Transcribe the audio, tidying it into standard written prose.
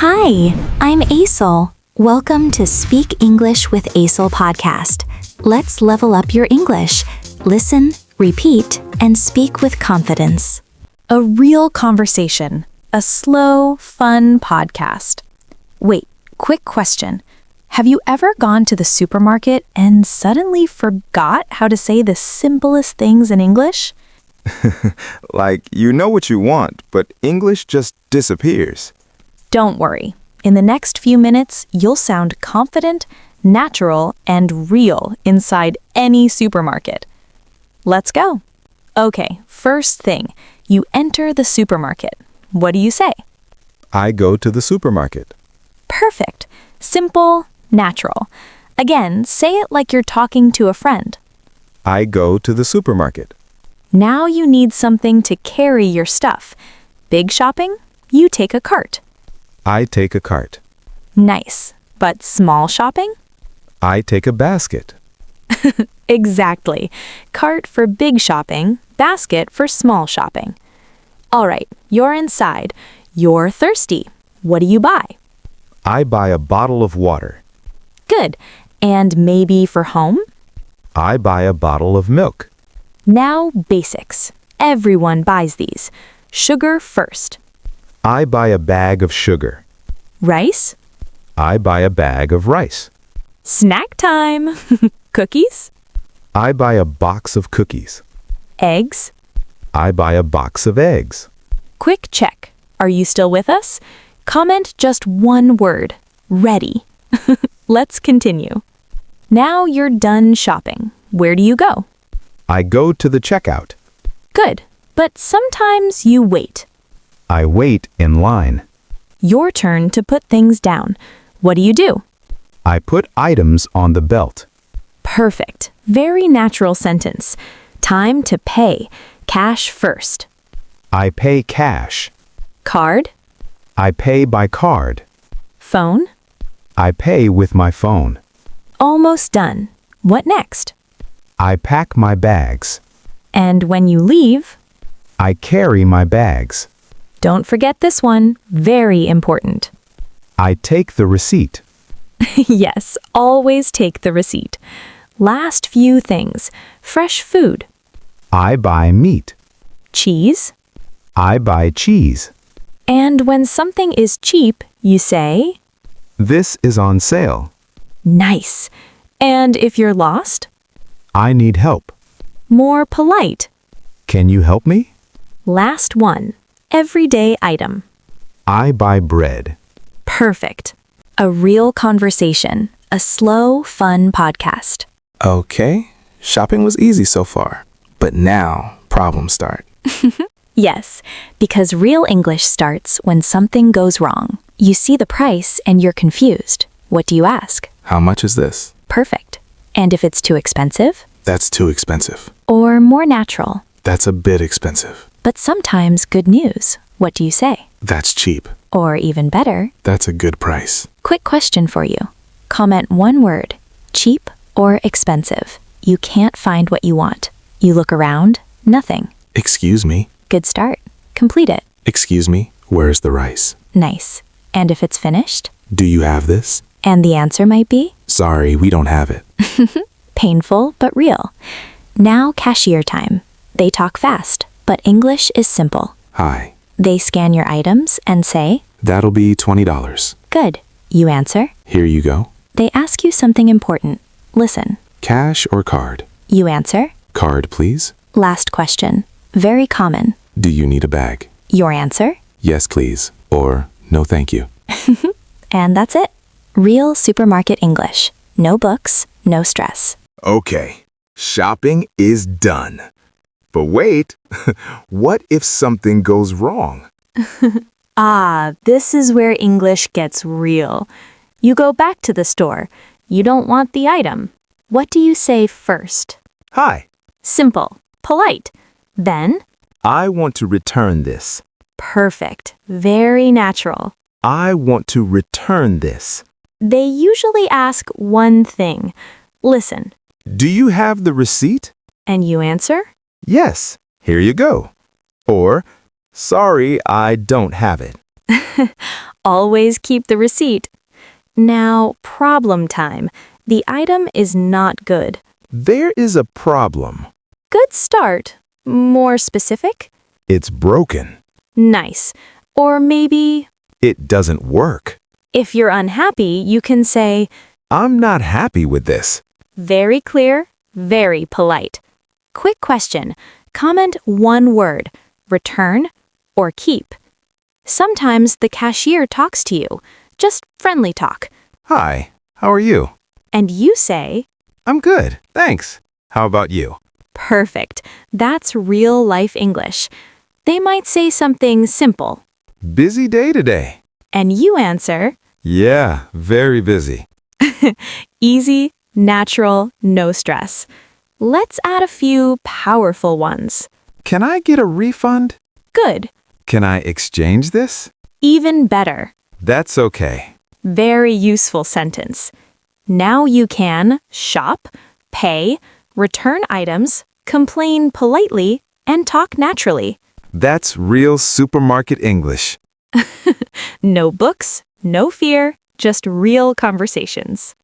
Hi, I'm Aisel. Welcome to Speak English with Aisel podcast. Let's level up your English. Listen, repeat, and speak with confidence. A real conversation. A slow, fun podcast. Wait, quick question. Have you ever gone to the supermarket and suddenly forgot how to say the simplest things in English? Like, you know what you want, but English just disappears. Don't worry. In the next few minutes, you'll sound confident, natural, and real inside any supermarket. Let's go. Okay, first thing, you enter the supermarket. What do you say? I go to the supermarket. Perfect. Simple, natural. Again, say it like you're talking to a friend. I go to the supermarket. Now you need something to carry your stuff. Big shopping? You take a cart. I take a cart. Nice. But small shopping? I take a basket. Exactly. Cart for big shopping, basket for small shopping. All right, you're inside. You're thirsty. What do you buy? I buy a bottle of water. Good. And maybe for home? I buy a bottle of milk. Now, basics. Everyone buys these. Sugar first. I buy a bag of sugar. Rice? I buy a bag of rice. Snack time. Cookies? I buy a box of cookies. Eggs? I buy a box of eggs. Quick check. Are you still with us? Comment just one word. Ready. Let's continue. Now you're done shopping. Where do you go? I go to the checkout. Good. But sometimes you wait. I wait in line. Your turn to put things down. What do you do? I put items on the belt. Perfect. Very natural sentence. Time to pay. Cash first. I pay cash. Card? I pay by card. Phone? I pay with my phone. Almost done. What next? I pack my bags. And when you leave, I carry my bags. don't forget this one. Very important. I take the receipt. Yes, always take the receipt. Last few things. Fresh food. I buy meat. Cheese. I buy cheese. And when something is cheap, you say, This is on sale. nice. And if you're lost, I need help. more polite. Can you help me? Last one. Everyday item. I buy bread. Perfect. A real conversation. A slow, fun podcast. Okay, shopping was easy so far, but now problems start. Yes, because real English starts when something goes wrong. You see the price and you're confused. What do you ask? How much is this? Perfect. And if it's too expensive? That's too expensive. Or more natural? That's a bit expensive. But sometimes good news. What do you say? That's cheap. Or even better, That's a good price. quick question for you. Comment one word, cheap or expensive. You can't find what you want. You look around, nothing. Excuse me. Good start. Complete it. Excuse me, where's the rice? Nice. And if it's finished? Do you have this? And the answer might be? Sorry, we don't have it. Painful but real. Now cashier time. They talk fast, but English is simple. Hi, They scan your items and say, that'll be $20. good. You answer. Here you go. They ask you something important. Listen. Cash or card? You answer. Card, please. Last question. Very common. Do you need a bag? Your answer. Yes, please. Or no, thank you. And that's it. Real supermarket English. No books, no stress. Okay, shopping is done. But wait, what if something goes wrong? Ah, this is where English gets real. You go back to the store. You don't want the item. What do you say first? Hi, Simple. Polite. Then, I want to return this. perfect. Very natural. I want to return this. They usually ask one thing. Listen. Do you have the receipt? And you answer? Yes, here you go. Or, sorry, I don't have it. Always keep the receipt. Now, problem time. The item is not good. There is a problem. Good start. More specific? It's broken. Nice. Or maybe, It doesn't work. if you're unhappy, you can say, I'm not happy with this. very clear, very polite. Quick question. Comment one word, return or keep. Sometimes the cashier talks to you, just friendly talk, Hi, how are you? and you say, I'm good, thanks. How about you? perfect. That's real life English. They might say something simple, Busy day today. and you answer, Yeah, very busy. easy, natural, no stress. Let's add a few powerful ones. Can I get a refund? Good. Can I exchange this? Even better. That's okay. Very useful sentence. Now you can shop, pay, return items, complain politely, and talk naturally. That's real supermarket English. No books, no fear, just real conversations.